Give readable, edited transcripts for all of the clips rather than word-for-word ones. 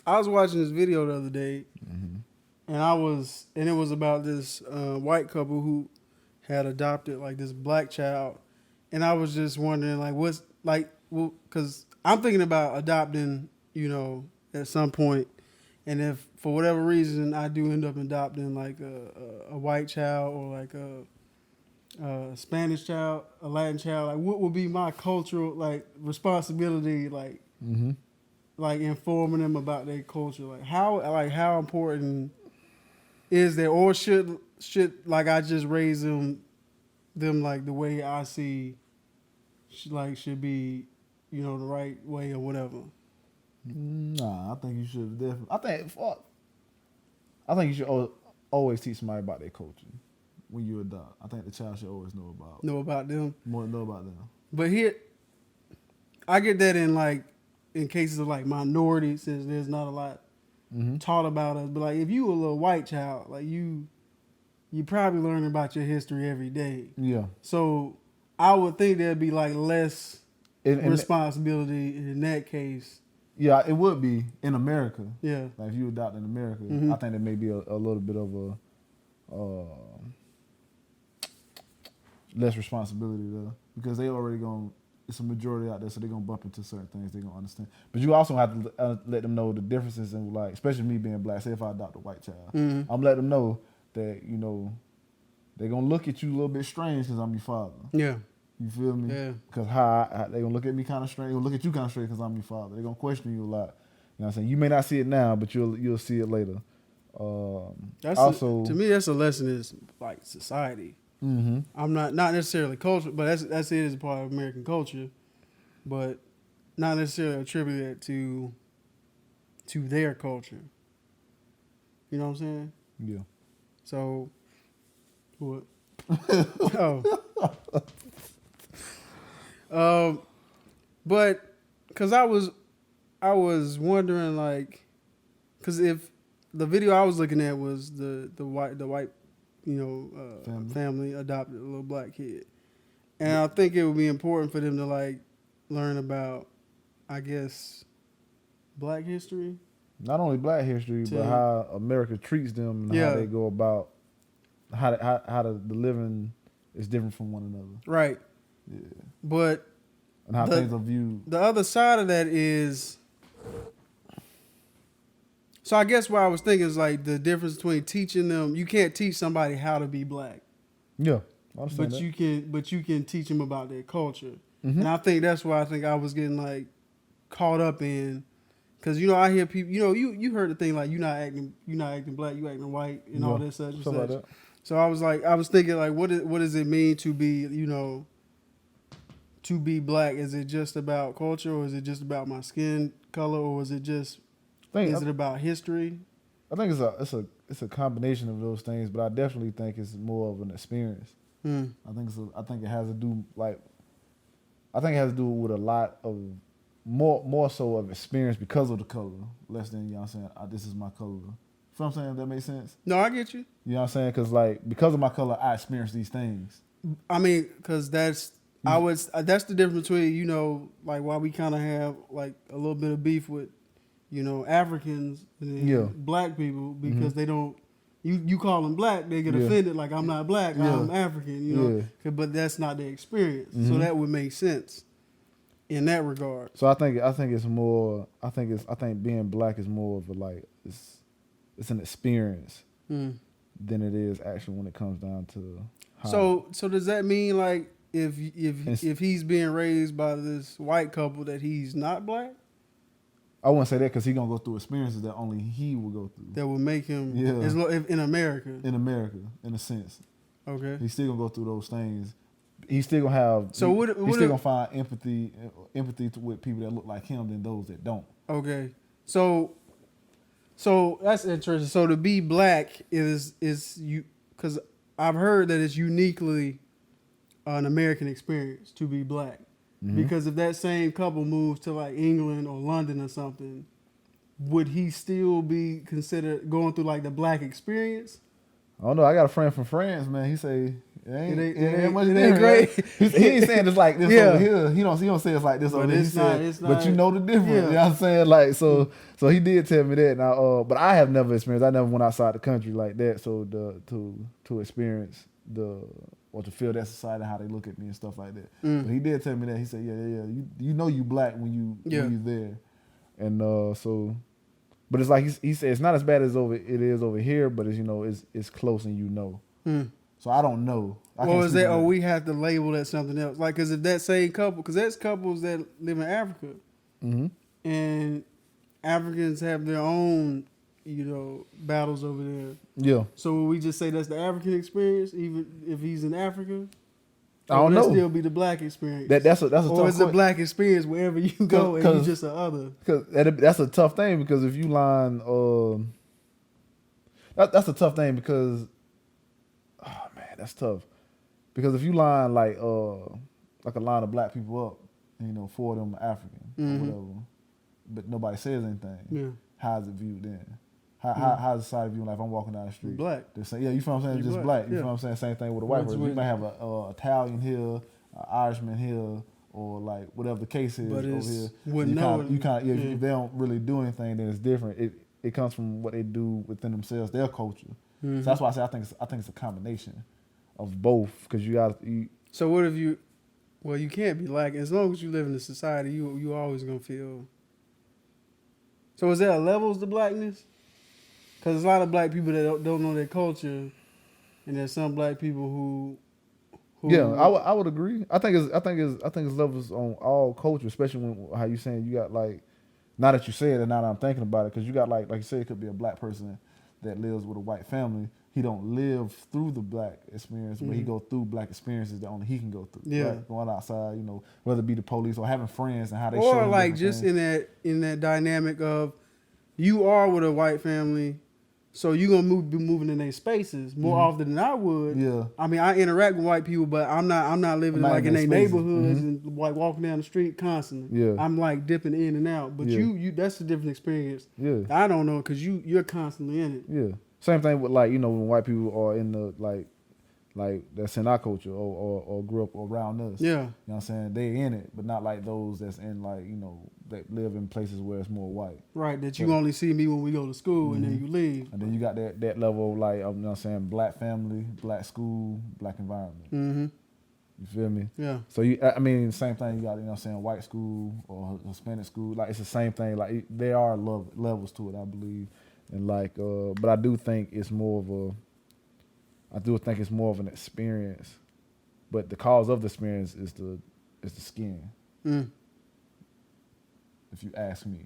I was watching this video the other day, and it was about this white couple who had adopted like this black child, and I was just wondering like what's like, well, because I'm thinking about adopting, at some point, and if for whatever reason I do end up adopting like a white child or like a Spanish child, a Latin child, like what would be my cultural like responsibility, like informing them about their culture, like how important is that, or should like I just raise them like the way I see should be, the right way or whatever. Nah, I think you should definitely. I think you should always teach somebody about their culture when you adopt. I think the child should always know about them. More know about them. But here, I get that in cases of like minorities, since there's not a lot taught about us. But like if you a little white child, like you probably learn about your history every day. Yeah. So I would think there'd be like less responsibility in that case. Yeah, it would be in America. Yeah. Like if you adopt in America, I think there may be a little bit of a less responsibility there, because they already it's a majority out there, so they're gonna bump into certain things they're gonna understand. But you also have to let them know the differences in, like, especially me being black. Say if I adopt a white child, I'm letting them know that they're gonna look at you a little bit strange because I'm your father. Yeah. You feel me? Yeah. Because how they gonna look at me kind of strange. They're gonna look at you kind of strange because I'm your father. They're gonna question you a lot. You know what I'm saying? You may not see it now, but you'll see it later. To me, that's a lesson is like society. I'm not necessarily culture, but that's it as a part of American culture, but not necessarily attribute it to their culture. You know what I'm saying? Yeah. So, what? But because I was wondering, like, because if the video I was looking at was the white family adopted a little black kid, and I think it would be important for them to like learn about, I guess, black history. Not only black history, but how America treats them and how they go about how the living is different from one another. Right. Yeah. But and how things are viewed. The other side of that is, so I guess what I was thinking is like the difference between teaching them. You can't teach somebody how to be black. Yeah, but you can teach them about their culture, and I think that's why I was getting like caught up in, because I hear people. You heard the thing like you're not acting black, you acting white, and all this such and such. Like that. So I was thinking like, what does it mean to be to be black? Is it just about culture, or is it just about my skin color, or is it just is it about history? I think it's a combination of those things, but I definitely think it's more of an experience. I think it has to do with a lot of more so of experience because of the color, less than saying this is my color. You know what I'm saying? If that makes sense. No, I get you. You know what I'm saying? Because like because of my color, I experience these things. I mean, because that's the difference between like why we kind of have like a little bit of beef with Africans and black people, because they don't. You call them black, they get offended. Like, I'm not black, I'm African. But that's not their experience. So that would make sense in that regard. So I think it's more. I think being black is more of a like it's an experience than it is actually when it comes down to. So does that mean like if he's being raised by this white couple that he's not black? I wouldn't say that, because he's going to go through experiences that only he will go through. That will make him, in America. In America, in a sense. Okay. He's still going to go through those things. He's still going to have, he's still going to find empathy with people that look like him than those that don't. Okay. So that's interesting. So to be black is you, because I've heard that it's uniquely an American experience to be black. Because if that same couple moves to like England or London or something, would he still be considered going through like the black experience? I don't know. I got a friend from France, man. He say it ain't much it ain't different. great. Man. He ain't saying it's like this Yeah. over here. He don't say it's like this over here. He said, it's but not, you know the difference. yeah. You know what I'm saying? Like so he did tell me that. Now, but I have never experienced. I never went outside the country like that. So to experience or to feel that society, how they look at me and stuff like that. But he did tell me that. He said, yeah. You know you black when you there, and so. But it's like he said it's not as bad as it is over here, but it's close and you know. So I don't know. Or is that? Or we have to label that something else? Like, because if that same couple, because there's couples that live in Africa, and Africans have their own, battles over there. Yeah. So will we just say that's the African experience, even if he's in Africa? I don't know. That still be the black experience. That's a tough. Or is the black experience wherever you go and you just a other? Because that's a tough thing because if you line, that's a tough thing because, oh man, that's tough. Because if you line like a line of black people up, and, 4 of them are African or whatever, but nobody says anything. How is it viewed then? How's society viewing like if I'm walking down the street? Black. They're saying, you feel what I'm saying? Just black. You feel what I'm saying? Same thing with a white person. You might have a Italian here, an Irishman here, or like whatever the case is but over here. If they don't really do anything, then it's different. It comes from what they do within themselves, their culture. So that's why I say I think it's a combination of both because you got. So what if you? Well, you can't be like as long as you live in a society, you always gonna feel. So is there levels to blackness? Because there's a lot of black people that don't know their culture, and there's some black people who yeah, I would agree. I think it's levels on all culture, especially when how you saying you got like, now that you say it and now that I'm thinking about it, because you got like you said, it could be a black person that lives with a white family. He don't live through the black experience, but he go through black experiences that only he can go through. Yeah, right? Going outside, whether it be the police or having friends and how they or show like just things. in that dynamic of you are with a white family. So you're gonna be moving in their spaces more often than I would. Yeah. I mean, I interact with white people, but I'm not living like in their neighborhoods and like walking down the street constantly. Yeah. I'm like dipping in and out. But you that's a different experience. Yeah. I don't know because you're constantly in it. Yeah. Same thing with like when white people are in the like that's in our culture or grew up around us. Yeah. You know what I'm saying? They in it, but not like those that's in like, that live in places where it's more white. Right, that you only see me when we go to school and then you leave. And then you got that level of like, you know what I'm saying, black family, black school, black environment. You feel me? Yeah. So same thing you got, you know what I'm saying, white school or Hispanic school, like it's the same thing. Like there are levels to it, I believe. And like but I do think it's more of an experience. But the cause of the experience is the skin. If you ask me.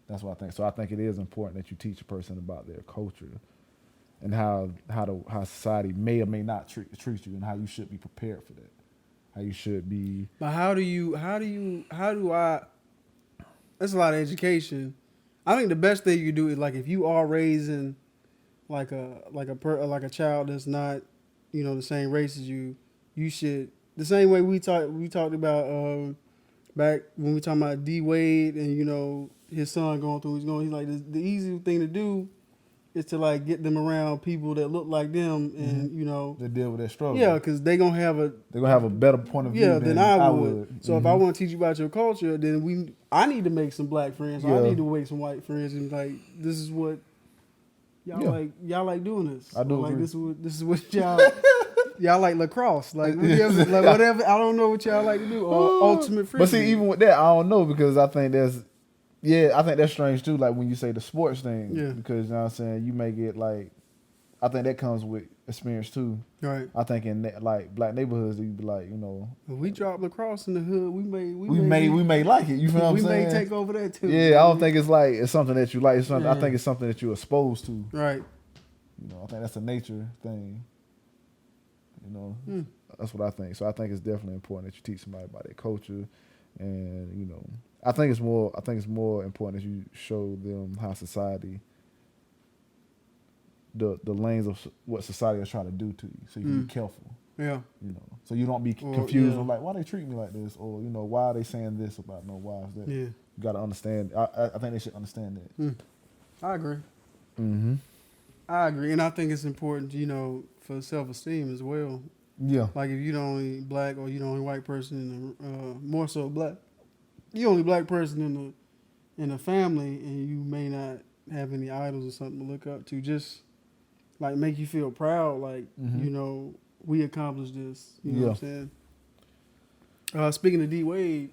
That's what I think. So I think it is important that you teach a person about their culture and how society may or may not treat you and how you should be prepared for that. How you should be. But how do I that's a lot of education. I think the best thing you do is like if you are raising like a child that's not, the same race as you, you should the same way we talked about back when we talking about D Wade and his son going through he's like the easy thing to do is to like get them around people that look like them and they deal with that struggle. Yeah, because they're gonna have a better point of view than I would. So if I want to teach you about your culture, then I need to make some black friends. I need to make some white friends and like this is what y'all like doing this. I do like agree. this is what y'all y'all like lacrosse. Like whatever I don't know what y'all like to do or ultimate frisbee. But see, even with that, I don't know because I think that's strange too. Like when you say the sports thing, because you know what I'm saying, you may get like, I think that comes with experience too. Right. I think in like black neighborhoods, you be like, if we drop lacrosse in the hood, we may like it. You feel what I'm saying? We may take over that too. Yeah, I don't think it's something that you like. It's something, I think it's something that you're exposed to. Right. I think that's a nature thing. That's what I think. So I think it's definitely important that you teach somebody about their culture, and I think it's more important that you show them how society, the lanes of what society is trying to do to you, so you can be careful. Yeah. So you don't be confused with like why they treat me like this, or why are they saying this about why is that? Yeah. You got to understand. I think they should understand that. I agree. I agree, and I think it's important, for self-esteem as well. Yeah. Like if you're the only black or you're the only white person in the, more so black, you're the only black person in the family, and you may not have any idols or something to look up to. Just like make you feel proud, like we accomplished this. You know what I'm saying? Speaking of D Wade,